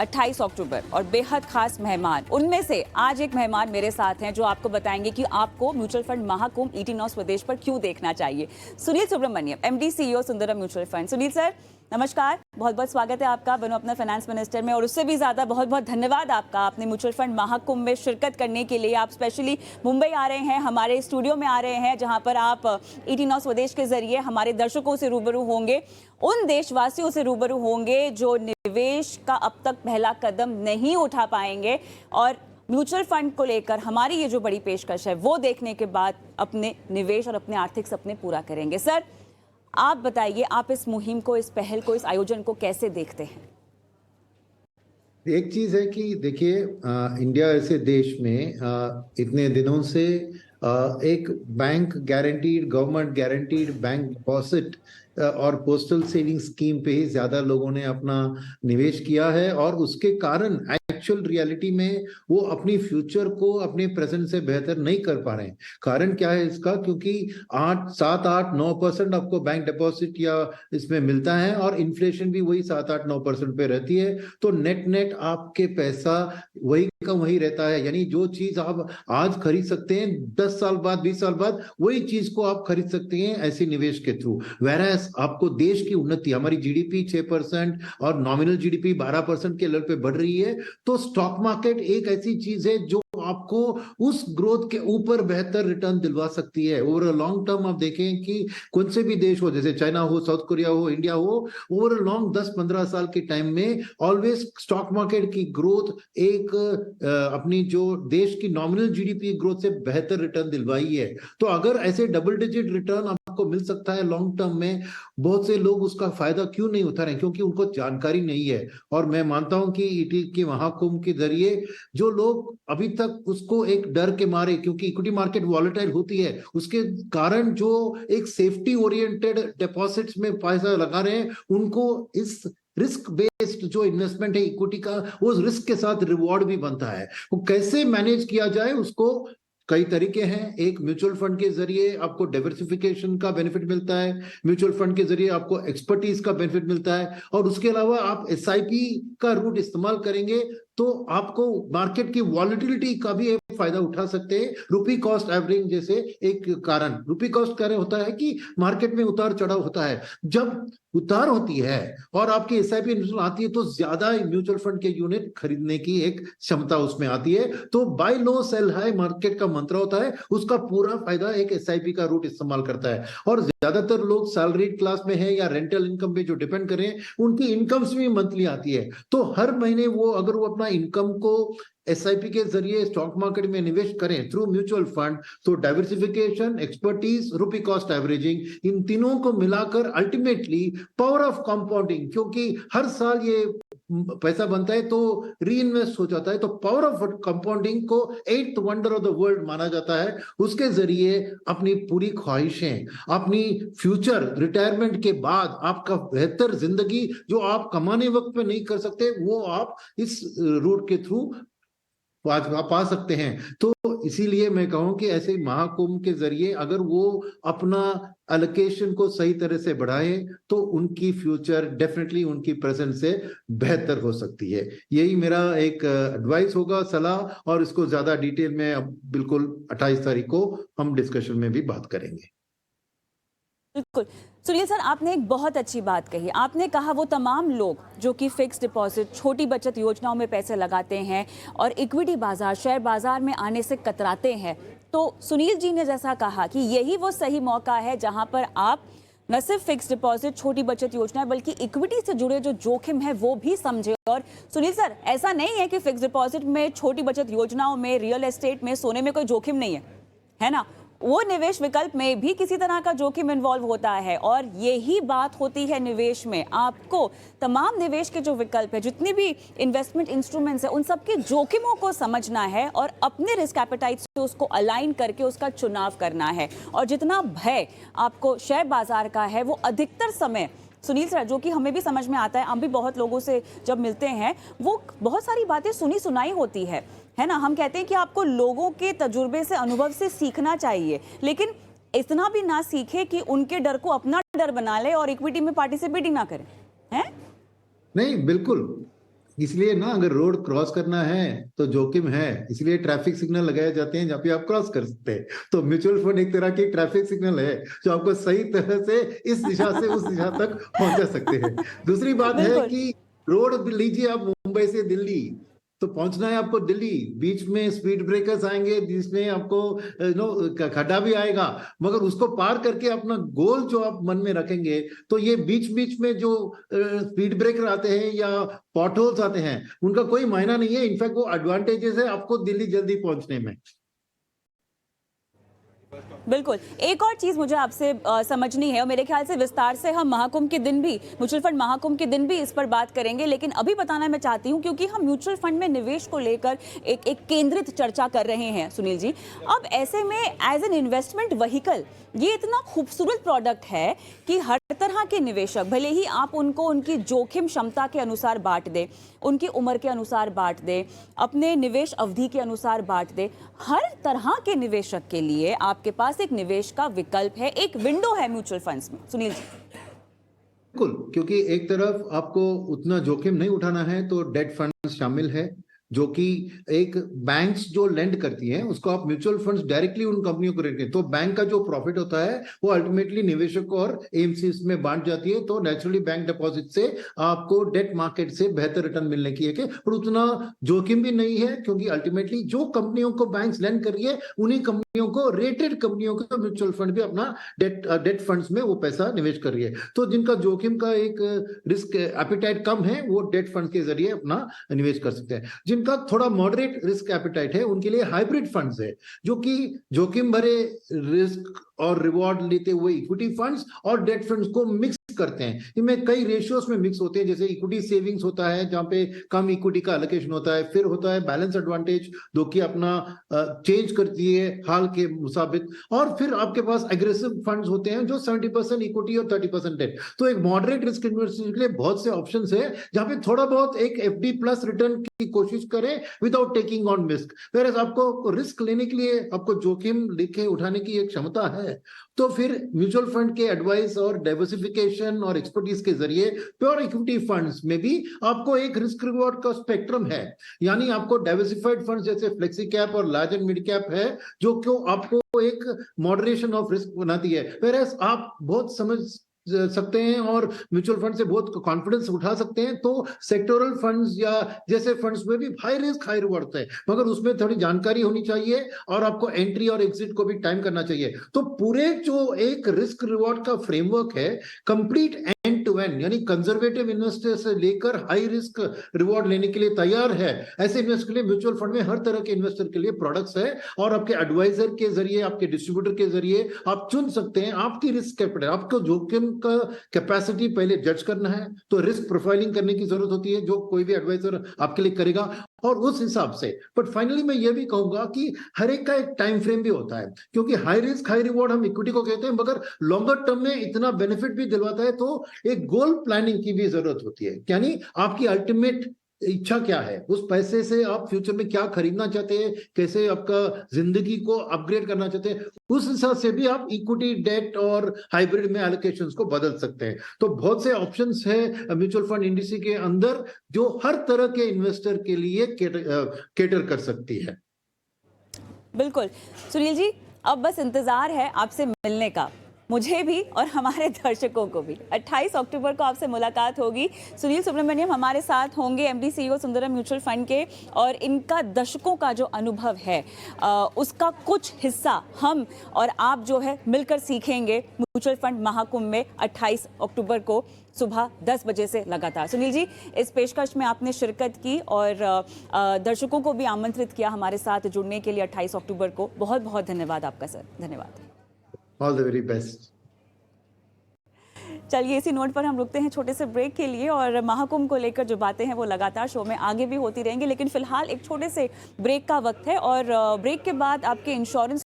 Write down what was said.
28 अक्टूबर और बेहद खास मेहमान, उनमें से आज एक मेहमान मेरे साथ हैं जो आपको बताएंगे कि आपको म्यूचुअल फंड महाकुंभ 18 स्वदेश पर क्यों देखना चाहिए। Sunil Subramaniam, MD CEO Sundaram mutual fund. Sunil sir नमस्कार, बहुत बहुत स्वागत है आपका बनो अपना फाइनेंस मिनिस्टर में, और उससे भी ज़्यादा बहुत बहुत धन्यवाद आपका, आपने म्यूचुअल फंड महाकुंभ में शिरकत करने के लिए आप स्पेशली मुंबई आ रहे हैं, हमारे स्टूडियो में आ रहे हैं, जहां पर आप 18 स्वदेश के जरिए हमारे दर्शकों से रूबरू होंगे, उन देशवासियों से रूबरू होंगे जो निवेश का अब तक पहला कदम नहीं उठा पाएंगे, और म्यूचुअल फंड को लेकर हमारी ये जो बड़ी पेशकश है वो देखने के बाद अपने निवेश और अपने आर्थिक सपने पूरा करेंगे। सर आप बताइए, आप इस मुहिम को, इस पहल को, इस आयोजन को कैसे देखते हैं? एक चीज है कि देखिए, इंडिया ऐसे देश में इतने दिनों से एक bank guaranteed, government guaranteed bank deposit और पोस्टल सेविंग स्कीम पे ही ज्यादा लोगों ने अपना निवेश किया है, और उसके कारण एक्चुअल रियलिटी में वो अपनी फ्यूचर को अपने प्रेजेंट से बेहतर नहीं कर पा रहे हैं। कारण क्या है इसका? क्योंकि 7-8-9% आपको बैंक डिपॉजिट या इसमें मिलता है, और इन्फ्लेशन भी वही 7-8-9% पे रहती है, तो नेट नेट आपके पैसा वही का वही रहता है। यानी जो चीज आप आज खरीद सकते हैं 10 साल बाद, 20 साल बाद वही चीज को आप खरीद सकते हैं ऐसे निवेश के थ्रू। वेरास आपको देश की उन्नति, हमारी जीडीपी 6% और नॉमिनल जीडीपी 12% के लेवल पे बढ़ रही है, तो स्टॉक मार्केट एक ऐसी चीज है जो आपको उस ग्रोथ के ऊपर बेहतर रिटर्न दिलवा सकती है। ओवर लॉन्ग टर्म आप देखें कि कौन से भी देश हो, जैसे चाइना हो, साउथ कोरिया हो, इंडिया हो, ओवर लॉन्ग 10-15 साल के टाइम में ऑलवेज स्टॉक मार्केट की ग्रोथ एक अपनी जो देश की नॉमिनल जीडीपी ग्रोथ से बेहतर रिटर्न दिलवाई है। तो अगर ऐसे डबल डिजिट रिटर्न आपको मिल सकता है लॉन्ग टर्म में, बहुत से लोग उसका फायदा क्यों नहीं उठा रहे हैं? क्योंकि उनको जानकारी नहीं है। और मैं मानता हूं कि ईटी के महाकुंभ के जरिए जो लोग अभी तक उसको एक डर के मारे, क्योंकि इक्विटी मार्केट वॉलेटाइल होती है, उसके कारण जो एक सेफ्टी ओरिएंटेड डिपॉजिट्स में पैसा लगा रहे हैं, उनको इस रिस्क बेस्ड जो इन्वेस्टमेंट है इक्विटी का, वो रिस्क के साथ रिवॉर्ड भी बनता है। वो कैसे मैनेज किया जाए, उसको कई तरीके हैं। एक म्यूचुअल फंड के जरिए आपको डाइवर्सिफिकेशन का बेनिफिट मिलता है, म्यूचुअल फंड के जरिए आपको एक्सपर्टीज का बेनिफिट मिलता है, और उसके अलावा आप एसआईपी का रूट इस्तेमाल करेंगे तो आपको मार्केट की वॉलिटिलिटी का भी एक फायदा उठा सकते हैं। रुपी कॉस्ट एवरेजिंग जैसे एक कारण, रुपी कॉस्ट कारण होता है कि मार्केट में उतार चढ़ाव होता है। जब उतार होती है और आपकी एसआईपी इन्वेस्टमेंट आती है तो ज्यादा म्यूचुअल फंड के यूनिट खरीदने की एक क्षमता उसमें आती है। तो बाय लो सेल हाई मार्केट का मंत्र होता है, उसका पूरा फायदा एक एसआईपी का रूट इस्तेमाल करता है। और ज्यादातर लोग सैलरीड क्लास में है या रेंटल इनकम पे जो डिपेंड कर रहे हैं, उनकी इनकम्स भी मंथली आती है, तो हर महीने वो अगर वो अपना इनकम को एसआईपी के जरिए स्टॉक मार्केट में निवेश करें थ्रू म्यूचुअल फंड, तो diversification, expertise, rupee cost averaging, इन तीनों को मिलाकर अल्टीमेटली पावर ऑफ कंपाउंडिंग, क्योंकि हर साल ये पैसा बनता है तो री इन्वेस्ट हो जाता है, तो पावर ऑफ कंपाउंडिंग को 8th wonder of the world माना जाता है। उसके जरिए अपनी पूरी ख्वाहिशें, अपनी फ्यूचर रिटायरमेंट के बाद आपका बेहतर जिंदगी जो आप कमाने वक्त पे नहीं कर सकते, वो आप इस रूट के थ्रू पा सकते हैं। तो इसीलिए मैं कहूं कि ऐसे महाकुंभ के जरिए अगर वो अपना एलोकेशन को सही तरह से बढ़ाए तो उनकी फ्यूचर डेफिनेटली उनकी प्रेजेंट से बेहतर हो सकती है। यही मेरा एक एडवाइस होगा, सलाह, और इसको ज्यादा डिटेल में अब बिल्कुल 28 तारीख को हम डिस्कशन में भी बात करेंगे। बिल्कुल। सुनील सर, आपने एक बहुत अच्छी बात कही। आपने कहा वो तमाम लोग जो कि फिक्स डिपॉजिट, छोटी बचत योजनाओं में पैसे लगाते हैं और इक्विटी बाजार, शेयर बाजार में आने से कतराते हैं, तो सुनील जी ने जैसा कहा कि यही वो सही मौका है जहां पर आप न सिर्फ फिक्स डिपॉजिट, छोटी बचत योजना, बल्कि इक्विटी से जुड़े जो जोखिम है वो भी समझे। और सुनील सर, ऐसा नहीं है कि फिक्स डिपॉजिट में, छोटी बचत योजनाओं में, रियल एस्टेट में, सोने में कोई जोखिम नहीं है ना? वो निवेश विकल्प में भी किसी तरह का जोखिम इन्वॉल्व होता है, और यही बात होती है निवेश में। आपको तमाम निवेश के जो विकल्प है, जितनी भी इन्वेस्टमेंट इंस्ट्रूमेंट्स है, उन सबके जोखिमों को समझना है और अपने रिस्क एपेटाइट से उसको अलाइन करके उसका चुनाव करना है। और जितना भय आपको शेयर बाजार का है, वो अधिकतर समय, सुनील सर, जो कि हमें भी समझ में आता है, हम भी बहुत लोगों से जब मिलते हैं, वो बहुत सारी बातें सुनी सुनाई होती है ना? हम कहते हैं कि आपको लोगों के तजुर्बे से, अनुभव से सीखना चाहिए, लेकिन इतना भी ना सीखे कि उनके डर को अपना डर बना ले और इक्विटी में पार्टिसिपेट ही ना करें, हैं? नहीं, बिल्कुल इसलिए ना अगर रोड क्रॉस करना है तो जोखिम है, इसलिए ट्रैफिक सिग्नल लगाए जाते हैं जहाँ पे आप क्रॉस कर सकते हैं। तो म्यूचुअल फंड एक तरह की ट्रैफिक सिग्नल है जो आपको सही तरह से इस दिशा से उस दिशा तक पहुंचा सकते हैं। दूसरी बात है बिल्कुल। कि रोड लीजिए आप मुंबई से दिल्ली, तो पहुंचना है आपको दिल्ली, बीच में स्पीड ब्रेकर्स आएंगे जिसमें आपको खड्डा भी आएगा, मगर उसको पार करके अपना गोल जो आप मन में रखेंगे, तो ये बीच बीच में जो स्पीड ब्रेकर आते हैं या पॉट होल्स आते हैं उनका कोई मायना नहीं है। इनफैक्ट वो एडवांटेजेस है आपको दिल्ली जल्दी पहुंचने में। बिल्कुल। एक और चीज़ मुझे आपसे समझनी है और मेरे ख्याल से विस्तार से हम महाकुंभ के दिन भी, म्यूचुअल फंड महाकुंभ के दिन भी इस पर बात करेंगे, लेकिन अभी बताना मैं चाहती हूँ क्योंकि हम म्यूचुअल फंड में निवेश को लेकर एक केंद्रित चर्चा कर रहे हैं सुनील जी। अब ऐसे में एज एन इन्वेस्टमेंट व्हीकल ये इतना खूबसूरत प्रोडक्ट है कि हर तरह के निवेशक, भले ही आप उनको उनकी जोखिम क्षमता के अनुसार बांट दें, उनकी उम्र के अनुसार बांट दें, अपने निवेश अवधि के अनुसार बांट दें, हर तरह के निवेशक के लिए आपके पास एक निवेश का विकल्प है, एक विंडो है म्यूचुअल फंड्स में। सुनील जी। बिल्कुल, क्योंकि एक तरफ आपको उतना जोखिम नहीं उठाना है तो डेट फंड्स शामिल है, जो कि एक बैंक्स जो लेंड करती हैं उसको आप म्यूचुअल फंड्स डायरेक्टली उन कंपनियों को रेट, तो बैंक का जो प्रॉफिट होता है वो अल्टीमेटली निवेशक और एएमसीज में बांट जाती है। तो नेचुरली बैंक डिपॉजिट से आपको डेट मार्केट से बेहतर रिटर्न मिलने की है, और उतना जोखिम भी नहीं है, क्योंकि अल्टीमेटली जो कंपनियों को बैंक्स लेंड कर रही है उन्हीं कंपनियों को, रेटेड कंपनियों को म्यूचुअल फंड भी अपना डेट फंड्स में वो पैसा निवेश कर रही है। तो जिनका जोखिम का एक रिस्क एपिटाइट कम है वो डेट फंड के जरिए अपना निवेश कर सकते हैं। जिनका थोड़ा मॉडरेट रिस्क एपिटाइट है उनके लिए हाइब्रिड फंड्स है, जो कि जोखिम भरे रिस्क और रिवॉर्ड लेते हुए इक्विटी फंड्स और डेट फंड्स को मिक्स करते हैं। इनमें कई रेशियोस में मिक्स होते हैं, जैसे इक्विटी सेविंग्स होता है जहां पे कम इक्विटी का एलोकेशन होता है, फिर होता है बैलेंस एडवांटेज जो कि अपना चेंज करती है हाल के मुताबिक, और फिर आपके पास एग्रेसिव फंड्स होते हैं जो 70% इक्विटी और 30% डेट। तो एक मॉडरेट रिस्क इन्वेस्टमेंट के लिए बहुत से ऑप्शंस है जहां पे थोड़ा बहुत एक एफडी प्लस रिटर्न की कोशिश करें without taking on risk. Where आपको रिस्क लेने के लिए आपको जोखिम लेके उठाने की एक क्षमता है, तो फिर म्यूचुअल फंड के एडवाइस और डाइवर्सिफिकेशन और एक्सपर्टीज के जरिए प्योर इक्विटी फंड्स में भी आपको एक रिस्क रिवॉर्ड का स्पेक्ट्रम है। यानी आपको डाइवर्सिफाइड फंड्स जैसे फ्लेक्सी कैप और लार्ज एंड मिड कैप है जो क्यों आपको एक मॉडरेशन ऑफ रिस्क बनाती है, वेयर आप बहुत समझ सकते हैं और म्यूचुअल फंड से बहुत कॉन्फिडेंस उठा सकते हैं। तो सेक्टोरल फंड्स या जैसे फंड्स में भी हाई रिस्क हाई रिवॉर्ड है, मगर उसमें थोड़ी जानकारी होनी चाहिए और आपको एंट्री और एग्जिट को भी टाइम करना चाहिए। तो पूरे जो एक रिस्क रिवॉर्ड का फ्रेमवर्क है, कंप्लीट एंड टू एंड, यानी कंजर्वेटिव इन्वेस्टर से लेकर हाई रिस्क रिवॉर्ड लेने के लिए तैयार है। ऐसे इन्वेस्टर के लिए म्यूचुअल फंड में हर तरह के इन्वेस्टर के लिए प्रोडक्ट्स है, और आपके एडवाइजर के जरिए, आपके डिस्ट्रीब्यूटर के जरिए आप चुन सकते हैं। आपकी रिस्क कैपिटल, आपको जोखिम का कैपेसिटी पहले जज करना है, तो रिस्क प्रोफाइलिंग करने की जरूरत होती है जो कोई भी एडवाइजर आपके लिए करेगा, और उस हिसाब से। बट फाइनली मैं ये भी कहूंगा कि हर एक का एक टाइम फ्रेम भी होता है, क्योंकि हाई रिस्क हाई रिवॉर्ड हम इक्विटी को कहते हैं, मगर लॉन्गर टर्म में इतना बेनिफिट भी दिलवाता है। तो एक गोल प्लानिंग की भी जरूरत होती है, यानी आपकी अल्टीमेट इच्छा क्या है, उस पैसे से आप फ्यूचर में क्या खरीदना चाहते हैं, कैसे आपका जिंदगी को अपग्रेड करना चाहते हैं, उस हिसाब से भी आप इक्विटी डेट और हाइब्रिड में एलोकेशंस को बदल सकते हैं। तो बहुत से ऑप्शंस है म्यूचुअल फंड इंडस्ट्री के अंदर जो हर तरह के इन्वेस्टर के लिए केटर कर सकती है। बिल्कुल सुनील जी, अब बस इंतजार है आपसे मिलने का, मुझे भी और हमारे दर्शकों को भी। 28 अक्टूबर को आपसे मुलाकात होगी। सुनील सुब्रमण्यम हमारे साथ होंगे, MD CEO Sundaram mutual fund के, और इनका दशकों का जो अनुभव है उसका कुछ हिस्सा हम और आप जो है मिलकर सीखेंगे म्यूचुअल फंड महाकुंभ में 28 अक्टूबर को सुबह 10 बजे से लगातार। सुनील जी, इस पेशकश में आपने शिरकत की और दर्शकों को भी आमंत्रित किया हमारे साथ जुड़ने के लिए 28 अक्टूबर को। बहुत बहुत धन्यवाद आपका सर, धन्यवाद। All the very best. चलिए इसी नोट पर हम रुकते हैं छोटे से ब्रेक के लिए, और महाकुंभ को लेकर जो बातें हैं वो लगातार शो में आगे भी होती रहेंगी, लेकिन फिलहाल एक छोटे से ब्रेक का वक्त है, और ब्रेक के बाद आपके इंश्योरेंस